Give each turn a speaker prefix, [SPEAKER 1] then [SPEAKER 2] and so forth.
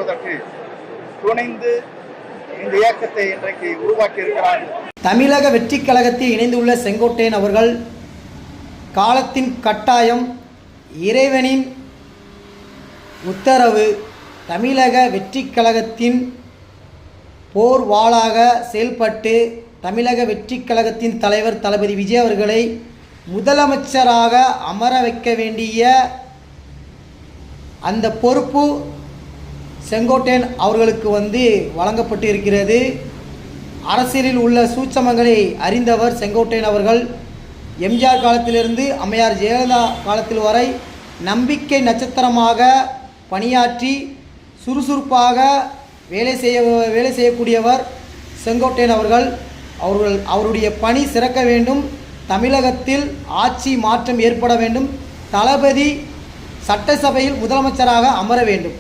[SPEAKER 1] செய்வதற்கு துணைந்து இந்த இயக்கத்தை இன்றைக்கு உருவாக்கி இருக்கிறார்கள்.
[SPEAKER 2] தமிழக வெற்றி கழகத்தில் இணைந்துள்ள செங்கோட்டையன் அவர்கள் காலத்தின் கட்டாயம், இறைவனின் உத்தரவு, தமிழக வெற்றி கழகத்தின் போர் வாளாக செயல்பட்டு தமிழக வெற்றி கழகத்தின் தலைவர் தளபதி விஜய் அவர்களை முதலமைச்சராக அமர வைக்க வேண்டிய அந்த பொறுப்பு செங்கோட்டையன் அவர்களுக்கு வழங்கப்பட்டு இருக்கிறது. அரசியலில் உள்ள சூட்சமங்களை அறிந்தவர் செங்கோட்டையன் அவர்கள். எம்ஜிஆர் காலத்திலிருந்து அம்மையார் ஜெயலலிதா காலத்தில் வரை நம்பிக்கை நட்சத்திரமாக பணியாற்றி சுறுசுறுப்பாக வேலை செய்யக்கூடியவர் செங்கோட்டையன் அவர்கள். அவருடைய பணி சிறக்க வேண்டும். தமிழகத்தில் ஆட்சி மாற்றம் ஏற்பட வேண்டும். தளபதி சட்டசபையில் முதலமைச்சராக அமர வேண்டும்.